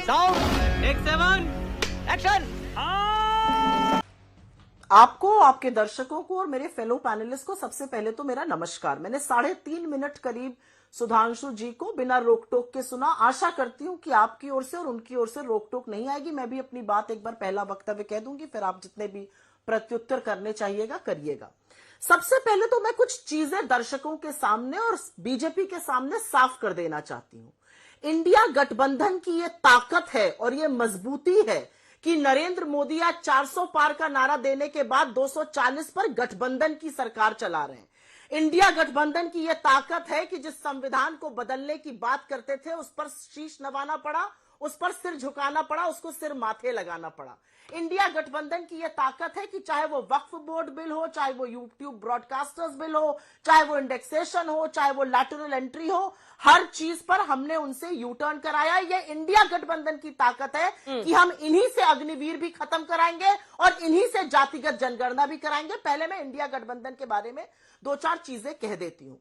Sound take 7 action. आपको, आपके दर्शकों को और मेरे फेलो पैनलिस्ट को सबसे पहले तो मेरा नमस्कार। मैंने 3.5 मिनट करीब सुधांशु जी को बिना रोक टोक के सुना। आशा करती हूं कि आपकी ओर से और उनकी ओर से रोक टोक नहीं आएगी। मैं भी अपनी बात एक बार पहला वक्तव्य कह दूंगी, फिर आप जितने भी प्रत्युत्तर करने चाहिएगा करिएगा। सबसे पहले तो मैं कुछ चीजें दर्शकों के सामने और बीजेपी के सामने साफ कर देना चाहती हूं। इंडिया गठबंधन की ये ताकत है और ये मजबूती है कि नरेंद्र मोदी आज 400 पार का नारा देने के बाद 240 पर गठबंधन की सरकार चला रहे हैं। इंडिया गठबंधन की यह ताकत है कि जिस संविधान को बदलने की बात करते थे उस पर शीश नवाना पड़ा, उस पर सिर झुकाना पड़ा, उसको सिर माथे लगाना पड़ा। इंडिया गठबंधन की यह ताकत है कि चाहे वो वक्फ बोर्ड बिल हो, चाहे वो यूट्यूब ब्रॉडकास्टर्स बिल हो, चाहे वो इंडेक्सेशन हो, चाहे वो लैटरल एंट्री हो, हर चीज पर हमने उनसे यू टर्न कराया। ये इंडिया गठबंधन की ताकत है कि हम इन्हीं से अग्निवीर भी खत्म कराएंगे और इन्हीं से जातिगत जनगणना भी कराएंगे। पहले मैं इंडिया गठबंधन के बारे में 2-4 चीजें कह देती हूं।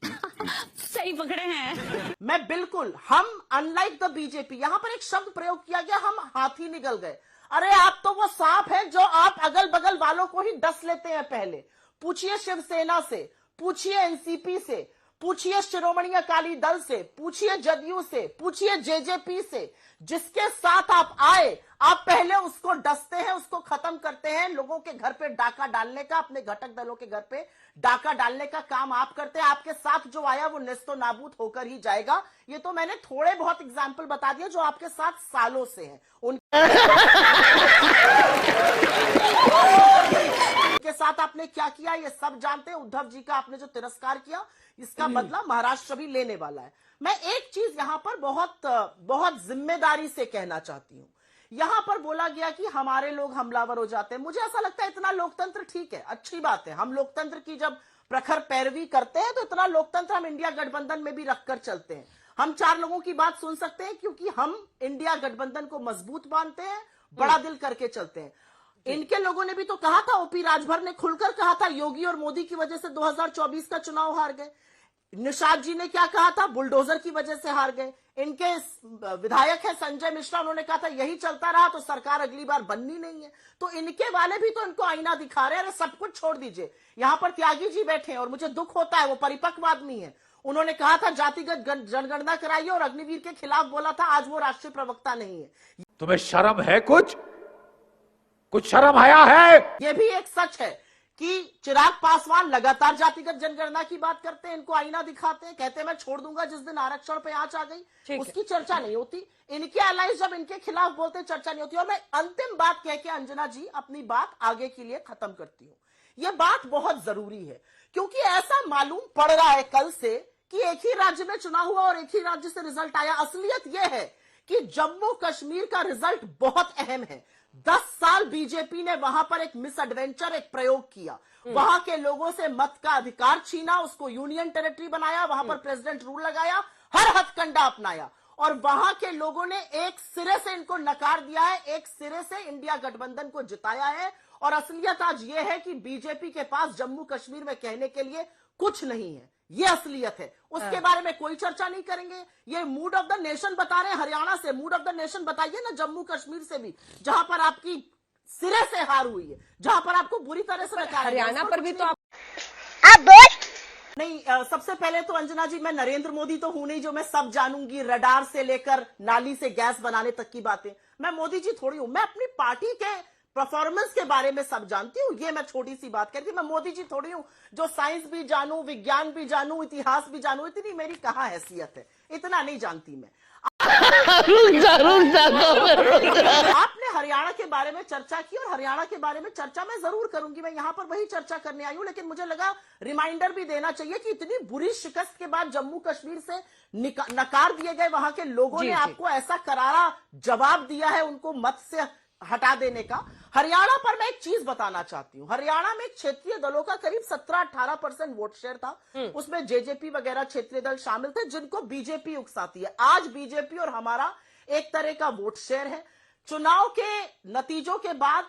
सही पकड़े हैं। मैं बिल्कुल, हम अनलाइक द बीजेपी, यहां पर एक शब्द प्रयोग किया गया, हम हाथी निकल गए। अरे आप तो वो सांप है जो आप अगल बगल वालों को ही डस लेते हैं। पहले पूछिए शिवसेना से, पूछिए एनसीपी से, पूछिए शिरोमणि अकाली दल से, पूछिए जदयू से, पूछिए जेजेपी से। जिसके साथ आप आए, आप पहले उसको डसते हैं, उसको खत्म करते हैं। लोगों के घर पे डाका डालने का, अपने घटक दलों के घर पे डाका डालने का काम आप करते हैं। आपके साथ जो आया वो नेस्तो नाबूद होकर ही जाएगा। ये तो मैंने थोड़े बहुत एग्जाम्पल बता दिया जो आपके साथ सालों से हैं। उनके साथ आपने क्या किया ये सब जानते हैं। उद्धव जी का आपने जो तिरस्कार किया, इसका बदला महाराष्ट्र भी लेने वाला है। मैं एक चीज यहां पर बहुत जिम्मेदारी से कहना चाहती हूं। यहां पर बोला गया कि हमारे लोग हमलावर हो जाते हैं। मुझे ऐसा लगता है इतना लोकतंत्र ठीक है, अच्छी बात है। हम लोकतंत्र की जब प्रखर पैरवी करते हैं तो इतना लोकतंत्र हम इंडिया गठबंधन में भी रखकर चलते हैं। हम 4 लोगों की बात सुन सकते हैं क्योंकि हम इंडिया गठबंधन को मजबूत मानते हैं, बड़ा दिल करके चलते हैं। इनके लोगों ने भी तो कहा था, ओपी राजभर ने खुलकर कहा था, योगी और मोदी की वजह से 2024 का चुनाव हार गए। निषाद जी ने क्या कहा था, बुलडोजर की वजह से हार गए। इनके विधायक है संजय मिश्रा, उन्होंने कहा था यही चलता रहा तो सरकार अगली बार बननी नहीं है। तो इनके वाले भी तो इनको आईना दिखा रहे हैं। अरे सब कुछ छोड़ दीजिए, यहां पर त्यागी जी बैठे हैं और मुझे दुख होता है, वो परिपक्व आदमी है। उन्होंने कहा था जातिगत जनगणना कराइए और अग्निवीर के खिलाफ बोला था। आज वो राष्ट्रीय प्रवक्ता नहीं है। तुम्हें शर्म है? कुछ शर्म आया है? यह भी एक सच है कि चिराग पासवान लगातार जातिगत जनगणना की बात करते हैं, इनको आईना दिखाते हैं, कहते हैं मैं छोड़ दूंगा जिस दिन आरक्षण पे आंच आ गई, उसकी चर्चा नहीं होती। इनके अलाइज जब इनके खिलाफ बोलते चर्चा नहीं होती। और मैं अंतिम बात कह के अंजना जी अपनी बात आगे के लिए खत्म करती हूं। यह बात बहुत जरूरी है क्योंकि ऐसा मालूम पड़ रहा है कल से कि एक ही राज्य में चुनाव हुआ और एक ही राज्य से रिजल्ट आया। असलियत यह है कि जम्मू कश्मीर का रिजल्ट बहुत अहम है। 10 साल बीजेपी ने वहां पर एक मिस एडवेंचर, एक प्रयोग किया। वहां के लोगों से मत का अधिकार छीना, उसको यूनियन टेरिटरी बनाया, वहां पर प्रेसिडेंट रूल लगाया, हर हथकंडा अपनाया और वहां के लोगों ने एक सिरे से इनको नकार दिया है, एक सिरे से इंडिया गठबंधन को जिताया है। और असलियत आज यह है कि बीजेपी के पास जम्मू कश्मीर में कहने के लिए कुछ नहीं है। ये असलियत है, उसके बारे में कोई चर्चा नहीं करेंगे। ये मूड ऑफ द नेशन बता रहे हैं हरियाणा से, मूड ऑफ द नेशन बताइए ना जम्मू कश्मीर से भी, जहां पर आपकी सिरे से हार हुई है, जहां पर आपको बुरी तरह से हरियाणा पर भी तो आप नहीं। सबसे पहले तो अंजना जी, मैं नरेंद्र मोदी तो हूं नहीं जो मैं सब जानूंगी, रडार से लेकर नाली से गैस बनाने तक की बातें। मैं मोदी जी थोड़ी हूं। मैं अपनी पार्टी के परफॉर्मेंस के बारे में सब जानती हूं। ये मैं छोटी सी बात कहती हूं। मैं मोदी जी थोड़ी हूं जो साइंस भी जानूं, विज्ञान भी जानूं, इतिहास भी जानूं। इतनी मेरी कहां हैसियत है, इतना नहीं जानती मैं। आपने हरियाणा के बारे में चर्चा की और हरियाणा के बारे में चर्चा मैं जरूर करूंगी। मैं यहां पर वही चर्चा करने आई हूं, लेकिन मुझे लगा रिमाइंडर भी देना चाहिए कि इतनी बुरी शिकस्त के बाद जम्मू कश्मीर से नकार दिए गए वहां के लोगों ने आपको ऐसा करारा जवाब दिया है उनको मत से हटा देने का। हरियाणा पर मैं एक चीज बताना चाहती हूं। हरियाणा में क्षेत्रीय दलों का करीब 17-18% वोट शेयर था। उसमें जेजेपी वगैरह क्षेत्रीय दल शामिल थे जिनको बीजेपी उकसाती है। आज बीजेपी और हमारा एक तरह का वोट शेयर है। चुनाव के नतीजों के बाद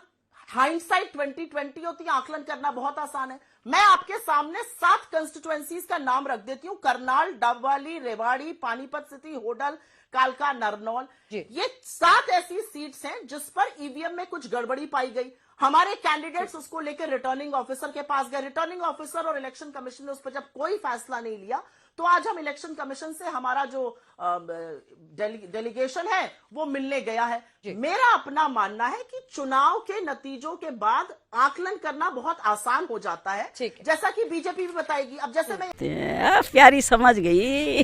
हाइंडसाइट 2020 होती है, आकलन करना बहुत आसान है। मैं आपके सामने 7 कंस्टिट्यूएंसीज का नाम रख देती हूं, करनाल, डबवाली, रेवाड़ी, पानीपत सिटी, होडल, कालका, नरनौल। ये 7 ऐसी सीट्स हैं जिस पर ईवीएम में कुछ गड़बड़ी पाई गई। हमारे कैंडिडेट्स उसको लेकर रिटर्निंग ऑफिसर के पास गए। रिटर्निंग ऑफिसर और इलेक्शन कमीशन ने उस पर जब कोई फैसला नहीं लिया, तो आज हम इलेक्शन कमीशन से हमारा जो डेलीगेशन है वो मिलने गया है। मेरा अपना मानना है कि चुनाव के नतीजों के बाद आकलन करना बहुत आसान हो जाता है, जैसा कि बीजेपी भी बताएगी। अब जैसे मैं प्यारी समझ गई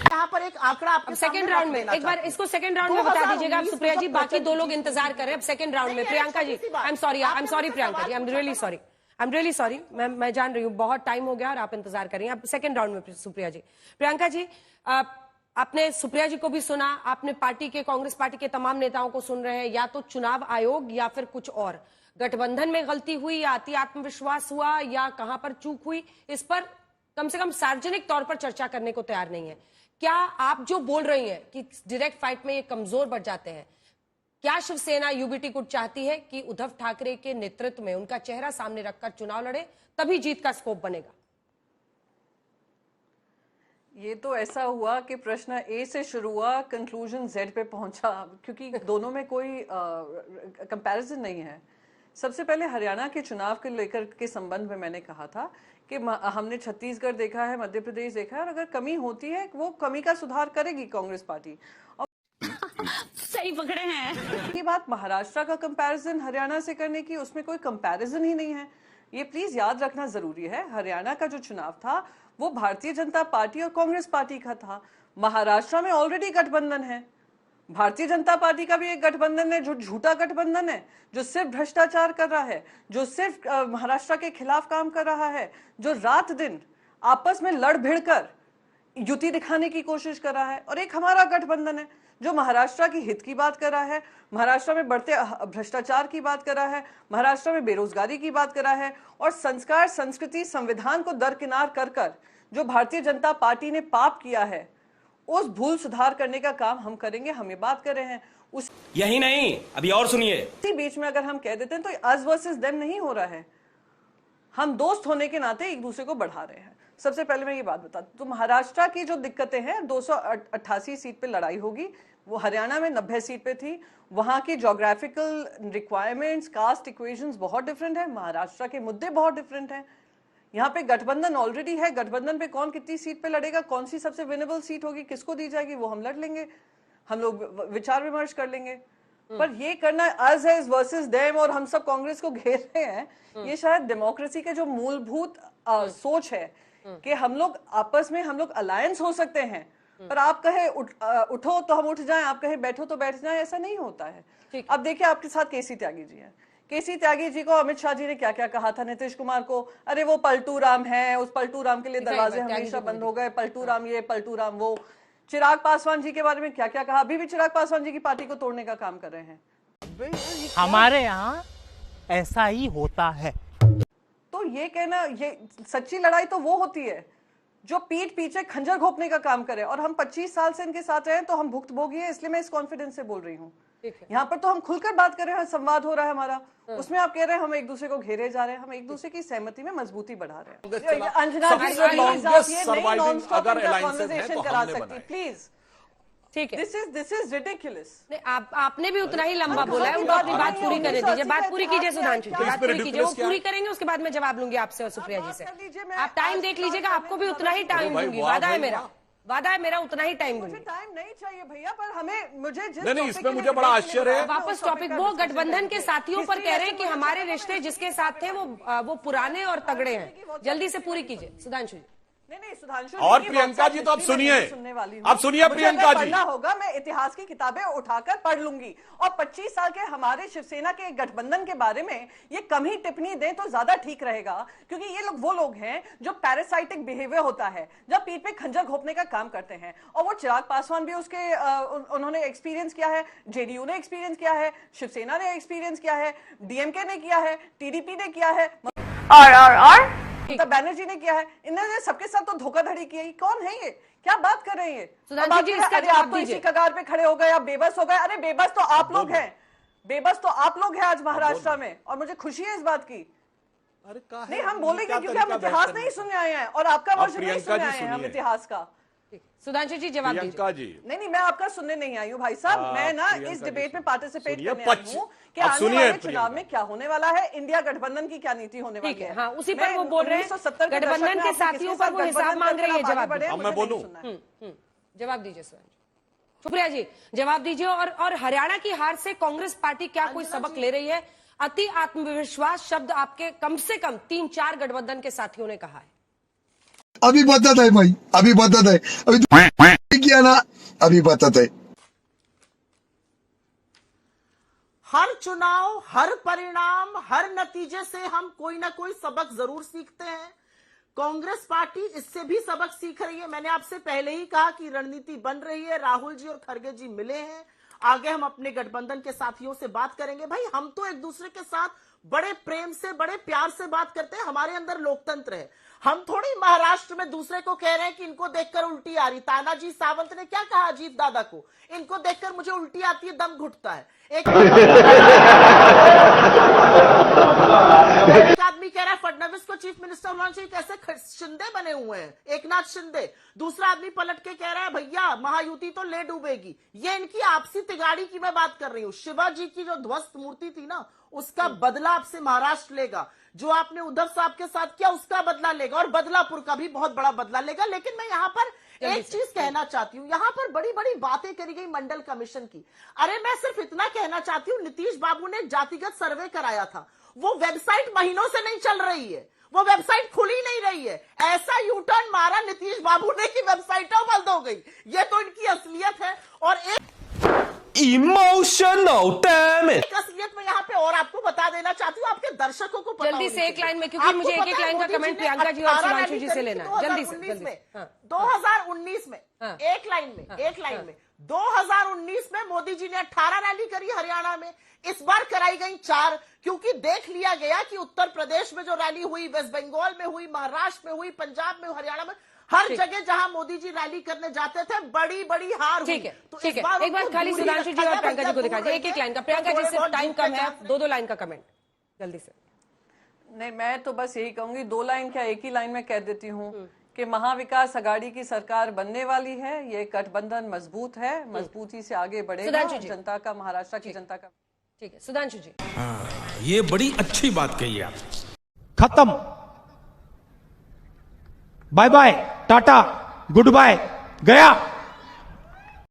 यहाँ पर एक आंकड़ा आपके सेकंड राउंड में एक बार इसको सेकंड राउंड में बता दीजिएगा आप सुप्रिया जी। बाकी 2 लोग इंतजार कर रहे हैं अब सेकंड राउंड में। Priyanka ji, I am sorry Priyanka ji, I am really sorry. मैं जान रही हूँ बहुत टाइम हो गया और आप इंतजार करेंगे। अब सेकंड राउंड में सुप्रिया जी। प्रियंका जी, आपने सुप्रिया जी को भी सुना, आपने पार्टी के, कांग्रेस पार्टी के तमाम नेताओं को सुन रहे हैं। या तो चुनाव आयोग या फिर कुछ और, गठबंधन में गलती हुई या अति आत्मविश्वास हुआ या कहां पर चूक हुई, इस पर कम से कम सार्वजनिक तौर पर चर्चा करने को तैयार नहीं है। क्या आप जो बोल रही हैं कि डायरेक्ट फाइट में ये कमजोर बढ़ जाते हैं, क्या शिवसेना यूबीटी गुट चाहती है कि उद्धव ठाकरे के नेतृत्व में उनका चेहरा सामने रखकर चुनाव लड़े, तभी जीत का स्कोप बनेगा? ये तो ऐसा हुआ कि प्रश्न ए से शुरू हुआ, कंक्लूजन जेड पे पहुंचा, क्योंकि दोनों में कोई कंपैरिजन नहीं है। सबसे पहले हरियाणा के चुनाव के लेकर के संबंध में मैंने कहा था कि हमने छत्तीसगढ़ देखा है, मध्य प्रदेश देखा है, और अगर कमी होती है वो कमी का सुधार करेगी कांग्रेस पार्टी। सही पकड़े हैं। ये बात महाराष्ट्र का कंपैरिजन हरियाणा से करने की, उसमें कोई कंपैरिजन ही नहीं है। ये प्लीज याद रखना जरूरी है। हरियाणा का जो चुनाव था वो भारतीय जनता पार्टी और कांग्रेस पार्टी का था। महाराष्ट्र में ऑलरेडी गठबंधन है, भारतीय जनता पार्टी का भी एक गठबंधन है जो झूठा गठबंधन है, जो सिर्फ भ्रष्टाचार कर रहा है, जो सिर्फ महाराष्ट्र के खिलाफ काम कर रहा है, जो रात दिन आपस में लड़ भिड़ कर युति दिखाने की कोशिश कर रहा है। और एक हमारा गठबंधन है जो महाराष्ट्र की हित की बात कर रहा है, महाराष्ट्र में बढ़ते भ्रष्टाचार की बात कर रहा है, महाराष्ट्र में बेरोजगारी की बात कर रहा है, और संस्कार, संस्कृति, संविधान को दरकिनार कर कर जो भारतीय जनता पार्टी ने पाप किया है, उस भूल सुधार करने का काम हम करेंगे। हम ये बात कर रहे हैं। उस यही नहीं, अभी और सुनिए। इसी बीच में अगर हम कह देते हैं तो अस वर्सेस देम नहीं हो रहा है, हम दोस्त होने के नाते एक दूसरे को बढ़ा रहे हैं। सबसे पहले मैं ये बात बता दूं, तो महाराष्ट्र की जो दिक्कतें हैं, 288 सीट पे लड़ाई होगी, वो हरियाणा में 90 सीट पे थी। वहां की ज्योग्राफिकल रिक्वायरमेंट्स, कास्ट इक्वेशंस बहुत डिफरेंट है, महाराष्ट्र के मुद्दे बहुत डिफरेंट हैं। यहाँ पे गठबंधन ऑलरेडी है, गठबंधन पे कौन कितनी सीट पे लड़ेगा, कौन सी सबसे विनेबल सीट होगी, किसको दी जाएगी, वो हम लड़ लेंगे, हम लोग विचार विमर्श कर लेंगे। पर ये करना अस इज वर्सेस देम और हम सब कांग्रेस को घेर रहे हैं, ये शायद डेमोक्रेसी के जो मूलभूत सोच है कि हम लोग आपस में, हम लोग अलायंस हो सकते हैं, पर आप कहे उठो तो हम उठ जाएं, आप कहे बैठो तो बैठ जाएं, ऐसा नहीं होता है। अब देखिए आपके साथ केसी त्यागी जी हैं। केसी त्यागी जी को अमित शाह जी ने क्या क्या कहा था, नीतीश कुमार को, अरे वो पलटू राम है, उस पलटू राम के लिए दरवाजे हमेशा बंद हो गए, पलटू राम ये, पलटू राम वो। चिराग पासवान जी के बारे में क्या क्या कहा, अभी भी चिराग पासवान जी की पार्टी को तोड़ने का काम कर रहे हैं। हमारे यहाँ ऐसा ही होता है। तो ये कहना, ये सच्ची लड़ाई तो वो होती है जो पीठ पीछे खंजर घोंपने का काम करे, और हम 25 साल से इनके साथ रहे तो हम भुक्तभोगी हैं, इसलिए मैं इस कॉन्फिडेंस से बोल रही हूँ। यहाँ पर तो हम खुलकर बात कर रहे हैं, संवाद हो रहा है हमारा, उसमें आप कह रहे हैं हम एक दूसरे को घेरे जा रहे हैं, हम एक दूसरे की सहमति में मजबूती बढ़ा रहे हैं। अंजना जी करा सकती, प्लीज। ठीक है, दिस इज रिडिकुलस। आपने भी उतना ही लंबा बोला है, उनको अपनी बात पूरी करने दीजिए। बात पूरी कीजिए सुधांशु जी, बात पूरी कीजिए, वो पूरी करेंगे, उसके बाद मैं जवाब लूंगी आपसे और सुप्रिया जी से। आप टाइम देख लीजिएगा, आपको भी उतना ही टाइम दूंगी, वादा है मेरा, उतना ही टाइम दूंगी। टाइम नहीं चाहिए भैया, पर हमें, मुझे नहीं, इसमें मुझे बड़ा आश्चर्य है। वापस टॉपिक, वो गठबंधन के साथियों पर कह रहे हैं कि हमारे रिश्ते जिसके साथ थे वो पुराने और तगड़े हैं। जल्दी से पूरी कीजिए सुधांशु जी। नहीं सुधांशु और प्रियंका जी तो अब सुनिए, अब सुनिए प्रियंका जी। पढ़ना होगा, मैं इतिहास की किताबें उठाकर पढ़ लूंगी, और 25 साल के हमारे शिवसेना के गठबंधन के बारे में ये कम ही टिप्पणी दें तो ज्यादा ठीक रहेगा, क्योंकि ये लोग वो लोग हैं जो पैरासाइटिक बिहेवियर होता है, जब पीठ पे खंजर घोंपने का काम करते हैं। और वो चिराग पासवान भी उसके उन्होंने एक्सपीरियंस किया है, जेडीयू ने एक्सपीरियंस किया है, शिवसेना ने एक्सपीरियंस किया है, डीएमके ने किया है, टीडीपी ने किया है, और ममता बनर्जी ने किया है। इन्होंने सबके साथ तो धोखाधड़ी की है। कौन है ये, क्या बात कर रहे हैं? सुधांशु जी, इसका जवाब आप तो इसी कगार पे खड़े हो गए, आप बेबस हो गए। अरे बेबस तो आप लोग हैं, बेबस तो आप लोग हैं आज महाराष्ट्र में, और मुझे खुशी है इस बात की। अरे कहा है, नहीं, हम ये बोलेंगे क्या क्योंकि हम तरीका इतिहास बहस नहीं करने सुनने आए हैं, और आपका वर्जन नहीं प्रियंका सुनने जी आए हैं हम सुनिए। इतिहास का। सुधांशु जी जवाब दीजिए। प्रियंका जी, नहीं, मैं आपका सुनने नहीं आई हूँ भाई साहब। मैं ना प्रियंका इस जी, डिबेट में पार्टिसिपेट सुनिए, करने आई हूँ कि अब आने सुनिए वाले प्रियंका। चुनाव में क्या होने वाला है, इंडिया गठबंधन की क्या नीति होने वाली ठीक है, है। हाँ, उसी पर मैं वो बोल रहे हैं 1970 के दशक गठबंधन में के आपने साथियों किसके पर वो साथ हिसाब गठबंधन मांग रही है। करके जवाब आगे बढ़े, दीजिए। अब मैं मुझे नहीं बोलूं? सुनना है। जवाब दीजिए सुधांशु। सुप्रिया जी जवाब दीजिए। और हरियाणा की हार से कांग्रेस पार्टी क्या कोई सबक ले रही है? अति आत्मविश्वास शब्द आपके कम से कम 3-4 गठबंधन के साथियों ने कहा है। अभी बताता है भाई, अभी बताता है, अभी किया ना, अभी बताता है। हर चुनाव, हर परिणाम, हर नतीजे से हम कोई ना कोई सबक जरूर सीखते हैं। कांग्रेस पार्टी इससे भी सबक सीख रही है। मैंने आपसे पहले ही कहा कि रणनीति बन रही है। राहुल जी और खड़गे जी मिले हैं। आगे हम अपने गठबंधन के साथियों से बात करेंगे। भाई हम तो एक दूसरे के साथ बड़े प्रेम से, बड़े प्यार से बात करते हैं। हमारे अंदर लोकतंत्र है। हम थोड़ी महाराष्ट्र में दूसरे को कह रहे हैं कि इनको देखकर उल्टी आ रही। तानाजी सावंत ने क्या कहा अजीत दादा को, इनको देखकर मुझे उल्टी आती है, दम घुटता है। एक आदमी कह रहा है फडणवीस को चीफ मिनिस्टर होना चाहिए। कैसे शिंदे बने हुए हैं, एकनाथ शिंदे। दूसरा आदमी पलट के कह रहा है भैया महायुति तो ले डूबेगी। ये इनकी आपसी तिगाड़ी की मैं बात कर रही हूँ। शिवा जी की जो ध्वस्त मूर्ति थी ना, उसका बदला आपसे महाराष्ट्र लेगा। जो आपने उद्धव साहब के साथ किया उसका बदला लेगा, और बदलापुर का भी बहुत बड़ा बदला लेगा। लेकिन मैं यहाँ पर एक चीज कहना चाहती हूँ। यहाँ पर बड़ी बड़ी बातें करी गई मंडल कमीशन की। अरे मैं सिर्फ इतना कहना चाहती हूँ, नीतीश बाबू ने जातिगत सर्वे कराया था। वो वेबसाइट महीनों से नहीं चल रही है, वो वेबसाइट खुली नहीं रही है। ऐसा यू टर्न मारा नीतीश बाबू ने कि वेबसाइटें बंद हो गई। ये तो इनकी असलियत है। और एक इमोशनल डैम इट। असलियत में यहाँ पे और आपको बता देना चाहती हूँ, आपके दर्शकों को पता जल्दी से होनी एक चाहिए। लाइन में, क्योंकि आपको मुझे पता एक है लाइन का मोदी जी कमेंट ने प्रियंका जी और 18 सुधांशु रैली जी से करी लेना थी है। जल्दी से 2019 में, हाँ। 2019 में हाँ। एक लाइन में 2019 में मोदी जी ने 18 रैली करी हरियाणा में। इस बार कराई गई 4, क्योंकि देख लिया गया कि उत्तर प्रदेश में जो रैली हुई, वेस्ट बंगाल में हुई, महाराष्ट्र में हुई, पंजाब में, हरियाणा में, हर जगह जहां मोदी जी रैली करने जाते थे बड़ी बड़ी हार हुई। ठीक है, तो ठीक इस है। एक बार उनको खाली दूर ही सुधांशु जी रखा और गया। प्रियंका जी को दूर दिखा दीजिए एक लाइन का। प्रियंका जी से टाइम कम है, 2 लाइन का कमेंट जल्दी से। नहीं, मैं तो बस यही कहूंगी, 2 लाइन क्या एक ही लाइन में कह देती हूँ कि महाविकास आघाड़ी की सरकार बनने वाली है। ये गठबंधन मजबूत है, मजबूती से आगे बढ़ेगा। सुधांशु जी। जनता का, महाराष्ट्र की जनता का। ठीक है सुधांशु जी। ये बड़ी अच्छी बात कही आप। खत्म। Bye bye, tata, good bye, गया।